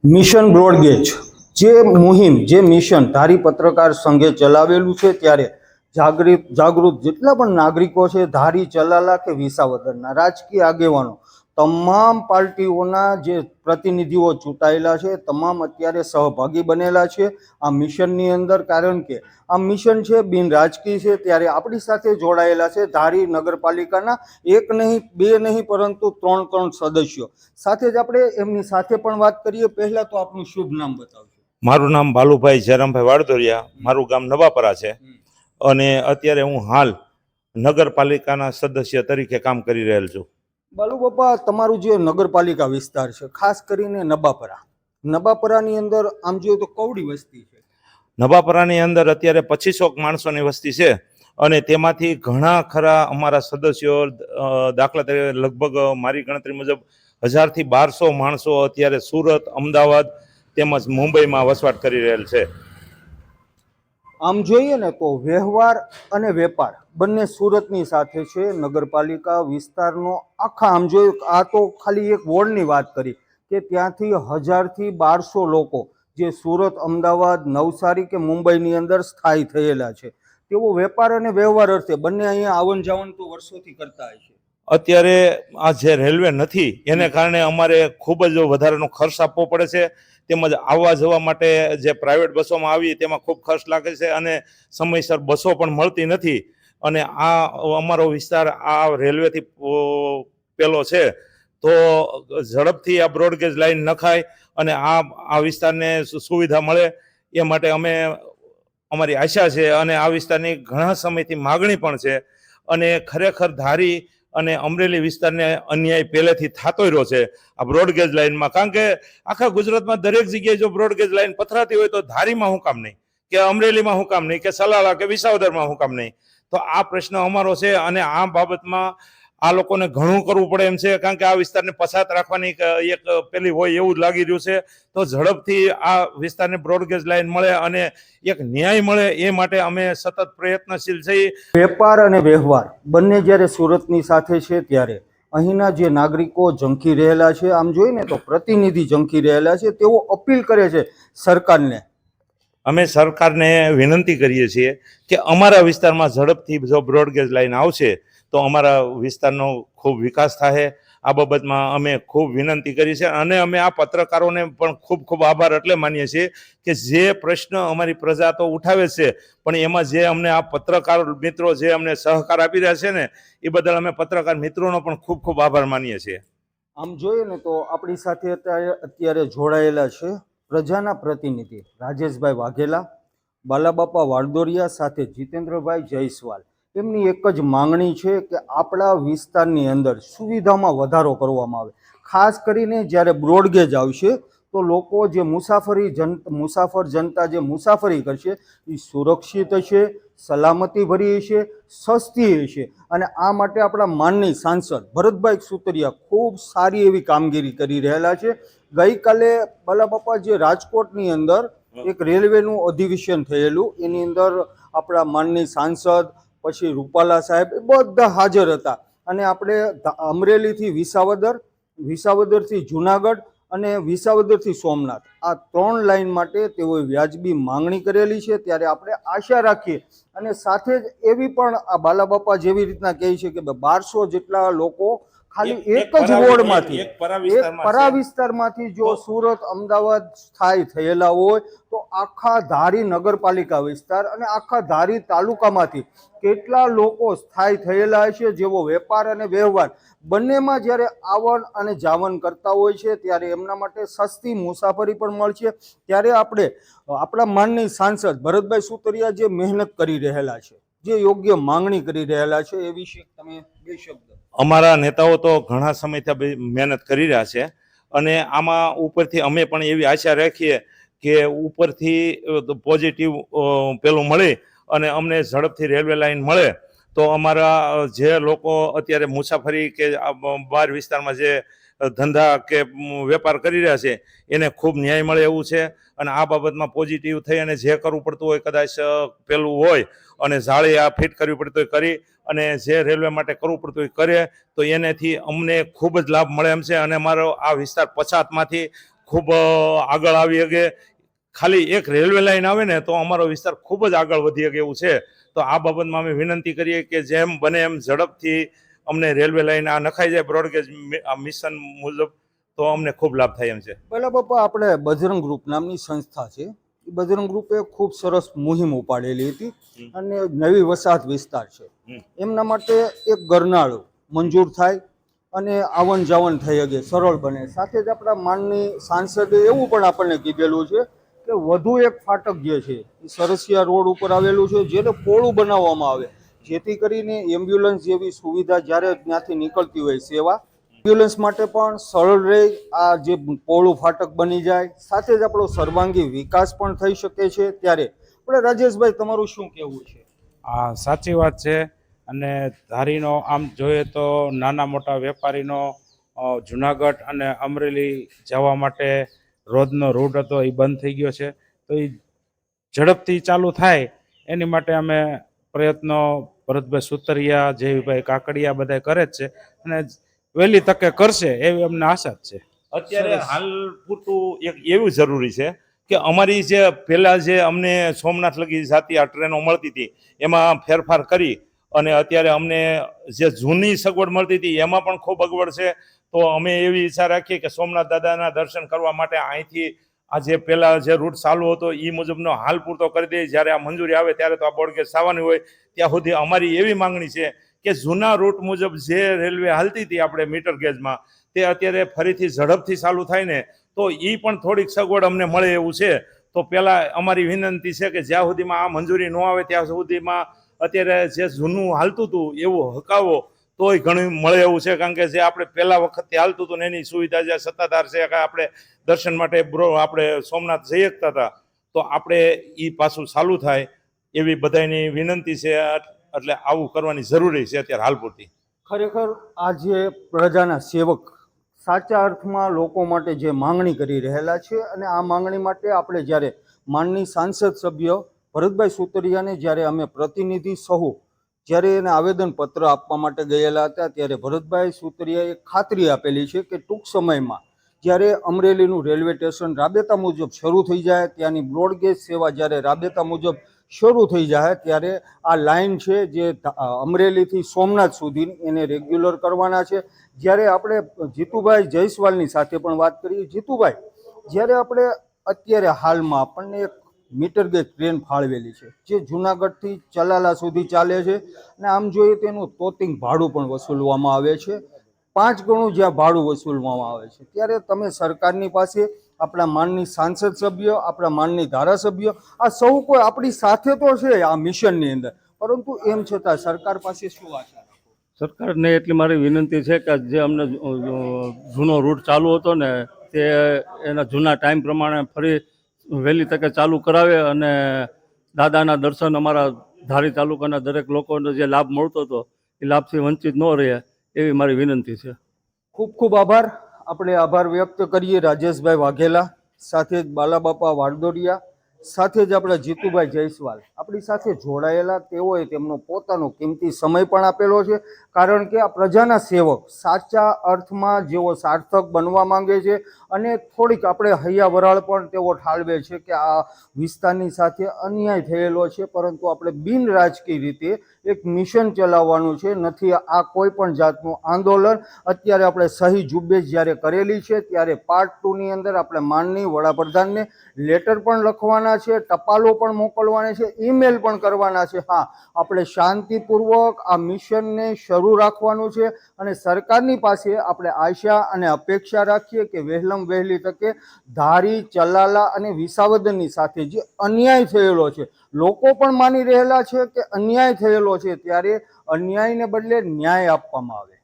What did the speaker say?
Mission broad gauge જે મુહિમ જે mission ધારી પત્રકાર સંઘે ચલાવેલું છે ત્યારે જાગૃત જેટલા પણ નાગરિકો છે, ધારી, ચલાલા કે વિસાવદરના રાજકીય આગેવાનો, તમામ પાર્ટીઓના જે પ્રતિનિધિઓ ચૂંટાયેલા છે, તમામ અત્યારે સહભાગી બનેલા છે આ મિશનની અંદર. કારણ કે આ મિશન છે બિન રાજકીય છે. ત્યારે આપણી સાથે જોડાયેલા છે ધારી નગરપાલિકાના એક નહીં, બે નહીં, પરંતુ ત્રણ સદસ્યો. સાથે જ આપણે એમની સાથે પણ વાત કરીએ. પહેલા તો આપનું શુભ નામ બતાવજો. મારું નામ બાલુભાઈ જયરામભાઈ વાડદોરિયા, મારું ગામ નવાપરા છે અને અત્યારે હું હાલ નગરપાલિકાના સદસ્ય તરીકે કામ કરી રહેલ છું. બાલુ બાપા, તમારું જે નગરપાલિકા વિસ્તાર છે, ખાસ કરીને નવાપરાની અંદર આમ જોઈએ તો કવડી વસ્તી છે. નવાપરાની અંદર અત્યારે 2500 માણસોની વસ્તી છે અને તેમાંથી ઘણા ખરા અમારા સદસ્યો, દાખલા તરીકે લગભગ મારી ગણતરી મુજબ 1000 થી 1200 માણસો અત્યારે સુરત, અમદાવાદ તેમજ મુંબઈમાં વસવાટ કરી રહેલ છે. આમ જોઈએ ને તો વ્યવહાર અને વેપાર બંને સુરતની સાથે છે. નગરપાલિકા વિસ્તારનો આખા આમ જોઈએ, આ તો ખાલી એક વોર્ડની વાત કરી કે ત્યાંથી 1000 થી 1200 લોકો જે સુરત, અમદાવાદ, નવસારી કે મુંબઈની અંદર સ્થાયી થયેલા છે, તેઓ વેપાર અને વ્યવહાર અર્થે બંને અહીંયા આવન જાવન તો વર્ષોથી કરતા હોય છે. અત્યારે આ જે રેલવે નથી એને કારણે અમારે ખૂબ જ વધારાનો ખર્ચ આપવો પડે છે. તેમજ આવવા જવા માટે જે પ્રાઇવેટ બસોમાં આવી તેમાં ખૂબ ખર્ચ લાગે છે અને સમયસર બસો પણ મળતી નથી. અને આ અમારો વિસ્તાર આ રેલવેથી પેલો છે, તો ઝડપથી આ બ્રોડગેજ લાઈન નખાય અને આ વિસ્તારને સુવિધા મળે એ માટે અમારી આશા છે અને આ વિસ્તારની ઘણા સમયથી માગણી પણ છે. અને ખરેખર ધારી અને અમરેલી વિસ્તારને અન્યાય પહેલેથી થતો રહ્યો છે આ બ્રોડગેજ લાઇનમાં. કારણ કે આખા ગુજરાતમાં દરેક જગ્યાએ જો બ્રોડગેજ લાઇન પથરાતી હોય તો ધારીમાં હું કામ નહીં, કે અમરેલીમાં હું કામ નહીં, કે સલાલા કે વિસાવદરમાં હું કામ નહીં? તો આ પ્રશ્ન અમારો છે અને આ બાબતમાં આ લોકોને ઘણું કરવું પડે એમ છે. કારણ કે આ વિસ્તારને પછાત રાખવાની એક પેલી હોય એવું જ લાગી રહ્યું છે. તો ઝડપથી આ વિસ્તારને બ્રોડગેજ લાઇન મળે અને એક ન્યાય મળે એ માટે અમે સતત પ્રયત્નશીલ છીએ. વેપાર અને વ્યવહાર બંને જ્યારે સુરતની સાથે છે ત્યારે અહીંના જે નાગરિકો ઝંખી રહેલા છે, આમ જોઈને તો પ્રતિનિધિ ઝંખી રહેલા છે, તેઓ અપીલ કરે છે સરકારને. અમે સરકારને વિનંતી કરીએ છીએ કે અમારા વિસ્તારમાં ઝડપથી જો બ્રોડગેજ લાઇન આવશે તો અમારા વિસ્તારનો ખૂબ વિકાસ થાય. આ બાબતમાં અમે ખૂબ વિનંતી કરી છે અને અમે આ પત્રકારોને પણ ખૂબ ખૂબ આભાર એટલે માનીએ છીએ કે જે પ્રશ્ન અમારી પ્રજા તો ઉઠાવે છે, પણ એમાં જે અમને આ પત્રકાર મિત્રો જે અમને સહકાર આપી રહ્યા છે ને, એ બદલ અમે પત્રકાર મિત્રોનો પણ ખૂબ ખૂબ આભાર માનીએ છીએ. આમ જોઈએ ને તો આપણી સાથે અત્યારે જોડાયેલા છે પ્રજાના પ્રતિનિધિ રાજેશભાઈ વાઘેલા, બાલાબાપા વાડદોરિયા, સાથે જીતેન્દ્રભાઈ જયસ્વાલ. એમની એક જ માંગણી છે કે આપણા વિસ્તારની અંદર સુવિધામાં વધારો કરવામાં આવે. ખાસ કરીને જ્યારે બ્રોડગેજ આવશે તો લોકો જે મુસાફર જનતા જે મુસાફરી કરશે એ સુરક્ષિત હશે, સલામતી ભરી હશે, સસ્તી હશે. અને આ માટે આપણા માનનીય સાંસદ ભરતભાઈ સુતરિયા ખૂબ સારી એવી કામગીરી કરી રહેલા છે. ગઈકાલે બાલાબાપા જે રાજકોટની અંદર એક રેલવેનું અધિવેશન થયેલું, એની અંદર આપણા માનનીય સાંસદ, પછી રૂપાલા સાહેબ, એ બધા હાજર હતા. અને આપણે અમરેલીથી વિસાવદરથી જુનાગઢ અને વિસાવદરથી સોમનાથ, આ 3 લાઇન માટે તેઓએ વ્યાજબી માંગણી કરેલી છે. ત્યારે આપણે આશા રાખીએ અને સાથે જ એવી પણ આ બાલાબાપા જેવી રીતના કહે છે કે 1200 જેટલા લોકો ખાલી એક જ વોર્ડમાંથી, એક પરા વિસ્તારમાંથી જો સુરત, અમદાવાદ સ્થાયી થયેલા હોય તો આખા ધારી નગરપાલિકા વિસ્તાર અને આખા ધારી તાલુકામાંથી કેટલા લોકો સ્થાયી થયેલા હશે, જેવો વેપાર અને વ્યવહાર બંનેમાં જ્યારે આવન અને જાવન કરતા હોય છે ત્યારે એમના માટે સસ્તી મુસાફરી પણ મળશે. ત્યારે આપણે આપણા માનનીય સાંસદ ભરતભાઈ સુતરિયા જે મહેનત કરી રહેલા છે, જે યોગ્ય માંગણી કરી રહેલા છે, એ વિશે તમે 2 શબ્દ. અમારા નેતાઓ તો ઘણા સમયથી મહેનત કરી રહ્યા છે અને આમાં ઉપરથી અમે પણ એવી આશા રાખીએ કે ઉપરથી પોઝિટિવ પેલું મળે અને અમને ઝડપથી રેલવે લાઇન મળે તો અમારા જે લોકો અત્યારે મુસાફરી કે બહાર વિસ્તારમાં જે ધંધા કે વેપાર કરી રહ્યા છે એને ખૂબ ન્યાય મળે એવું છે. અને આ બાબતમાં પોઝિટિવ થઈ અને જે કરવું પડતું હોય, કદાચ પેલું હોય અને જાળી આ ફિટ કરવી પડતી હોય કરી, અને જે રેલવે માટે કરવું પડતું હોય કરે, તો એનેથી અમને ખૂબ જ લાભ મળે એમ છે. અને અમારો આ વિસ્તાર પછાતમાંથી ખૂબ આગળ આવી શકે. ખાલી એક રેલવે લાઈન આવે ને તો અમારો વિસ્તાર ખૂબ જ આગળ વધી શકે એવું છે. તો આ બાબતમાં અમે વિનંતી કરીએ કે જેમ બને એમ ઝડપથી અમને રેલવે લાઈન આ નખાઈ જાય બ્રોડગેજ મિશન મુજબ, તો અમને ખૂબ લાભ થાય એમ છે. પેલા બાપા આપણે બજરંગ ગ્રુપ નામની સંસ્થા છે, એ બજરંગ ગ્રુપે ખૂબ સરસ મુહિમ ઉપાડેલી હતી અને નવી વસાહત વિસ્તાર છે એમના માટે એક ગરનાળું મંજૂર થાય અને આવન જાવન થઈ શકે, સરળ બને. સાથે જ આપણા માનની સાંસદે એવું પણ આપણને કીધેલું છે કે વધુ એક ફાટક જે છે એ સરસિયા રોડ ઉપર આવેલું છે, જેને પોળું બનાવવામાં આવે જેથી કરીને એમ્બ્યુલન્સ જેવી સુવિધા જ્યારે ત્યાંથી નીકળતી હોય સેવા, એમ્બ્યુલન્સ માટે પણ સરળ રહે. આ જે પોળું ફાટક બની જાય, સાથે જ આપણો સર્વાંગી વિકાસ પણ થઈ શકે છે. ત્યારે આપણે રાજેશભાઈ, તમારું શું કહેવું છે? હા, સાચી વાત છે. અને ધારીનો આમ જોઈએ તો નાના મોટા વેપારીનો જુનાગઢ અને અમરેલી જવા માટે રોજનો રૂટ હતો એ બંધ થઈ ગયો છે. તો એ ઝડપથી ચાલુ થાય એની માટે અમે પ્રયત્નો ભરતભાઈ સુતરિયા, જેવીભાઈ કાકડિયા બધા કરે જ છે અને વહેલી તકે કરશે એવી અમને આશા જ છે. અત્યારે હાલ પૂરતું એક એવું જરૂરી છે કે અમારી જે પહેલા જે અમને સોમનાથ લગી જાતી આ ટ્રેનો મળતી હતી એમાં ફેરફાર કરી અને અત્યારે અમને જે જૂની સગવડ મળતી હતી એમાં પણ ખૂબ અગવડ છે. તો અમે એવી ઈચ્છા રાખીએ કે સોમનાથ દાદાના દર્શન કરવા માટે અહીંથી આ જે પહેલા જે રૂટ ચાલુ હતો એ મુજબનો હાલ પૂરતો કરી દઈએ. જ્યારે આ મંજૂરી આવે ત્યારે તો આ બ્રોડગેજ આવવાની હોય ત્યાં સુધી અમારી એવી માંગણી છે કે જૂના રૂટ મુજબ જે રેલવે હાલતી હતી આપણે મીટર ગેજમાં, તે અત્યારે ફરીથી ઝડપથી ચાલુ થાય ને તો એ પણ થોડીક સગવડ અમને મળે એવું છે. તો પહેલાં અમારી વિનંતી છે કે જ્યાં સુધીમાં આ મંજૂરી ન આવે ત્યાં સુધીમાં અત્યારે જે જૂનું હાલતું હતું એવું હકાવો તોય ઘણું મળે એવું છે. કારણ કે જે આપણે પહેલા વખતથી હાલતું હતું ને એની સુવિધા જે સત્તાધાર છે કે આપણે દર્શન માટે આપણે સોમનાથ જઈ શકતા હતા, તો આપણે એ પાછું ચાલુ થાય એવી બધાની વિનંતી છે. એટલે આવું કરવાની જરૂરી છે અત્યારે હાલ પૂરતી. ખરેખર આ જે પ્રજાના સેવક સાચા અર્થમાં લોકો માટે જે માંગણી કરી રહેલા છે, અને આ માંગણી માટે આપણે જ્યારે માનની સાંસદ સભ્ય ભરતભાઈ સુતરિયાને જ્યારે અમે પ્રતિનિધિ સહુ જ્યારે એને આવેદનપત્ર આપવા માટે ગયેલા હતા, ત્યારે ભરતભાઈ સુતરિયાએ ખાતરી આપેલી છે કે ટૂંક સમયમાં જ્યારે અમરેલીનું રેલવે સ્ટેશન રાબેતા મુજબ શરૂ થઈ જાય, ત્યાંની બ્રોડગેજ સેવા જ્યારે રાબેતા મુજબ શરૂ થઈ જાય, ત્યારે આ લાઇન છે જે અમરેલીથી સોમનાથ સુધી એને રેગ્યુલર કરવાના છે. જ્યારે આપણે જીતુભાઈ જયસ્વાલની સાથે પણ વાત કરીએ, જીતુભાઈ, જ્યારે આપણે અત્યારે હાલમાં આપણને એક મીટર ગેજ ટ્રેન ફાળવેલી છે જે જુનાગઢથી ચલાલા સુધી ચાલે છે, અને આમ જોઈએ તેનું તોતિંગ ભાડું પણ વસૂલવામાં આવે છે, 5 ગણું જ્યાં ભાડું વસૂલવામાં આવે છે. ત્યારે તમે સરકારની પાસે, આપણા માનની સાંસદ સભ્ય, આપણા માનની ધારાસભ્ય, આ સૌ કોઈ આપણી સાથે તો છે આ મિશનની અંદર, પરંતુ એમ છતાં સરકાર પાસે શું આશા? સરકારને એટલી મારી વિનંતી છે કે જે અમને જૂનો રૂટ ચાલુ હતો ને તે એના જૂના ટાઈમ પ્રમાણે ફરી વહેલી તકે ચાલુ કરાવે અને દાદાના દર્શન અમારા ધારી તાલુકાના દરેક લોકોને જે લાભ મળતો હતો એ લાભથી વંચિત ન રહે એવી મારી વિનંતી છે. ખૂબ ખૂબ આભાર. આપણે આભાર વ્યક્ત કરીએ રાજેશભાઈ વાઘેલા, સાથે જ બાલાબાપા વાડદોરિયા, સાથે જ આપણા જીતુભાઈ જયસ્વાલ આપણી સાથે જોડાયેલા. તેઓએ તેમનો પોતાનો કિંમતી સમય પણ આપેલો છે, કારણ કે આ પ્રજાના સેવક સાચા અર્થમાં જેઓ સાર્થક બનવા માંગે છે, અને થોડીક આપણે હૈયા વરાળ પણ તેઓ ઠાલવે છે કે આ વિસ્તારની સાથે અન્યાય થયેલો છે, પરંતુ આપણે બિન રાજકીય રીતે એક મિશન ચલાવવાનું છે, નથી આ કોઈ પણ જાતનું આંદોલન. અત્યારે આપણે સહી ઝુંબેશ જ્યારે કરેલી છે, ત્યારે પાર્ટ 2ની અંદર આપણે માનની વડાપ્રધાનને લેટર પણ લખવાના છે, ટપાલો પણ મોકલવાના છે, ઈમેલ પણ કરવાના છે. હા, આપણે શાંતિપૂર્વક આ મિશનને શરૂ રાખવાનું છે, અને સરકારની પાસે આપણે આશા અને અપેક્ષા રાખીએ કે વહેલી તકે ધારી, ચલાલા અને વિસાવદરની સાથે જે અન્યાય થયેલો છે, લોકો પણ માની રહેલા છે કે અન્યાય થયેલો છે, ત્યારે અન્યાયને બદલે ન્યાય આપવામાં આવે.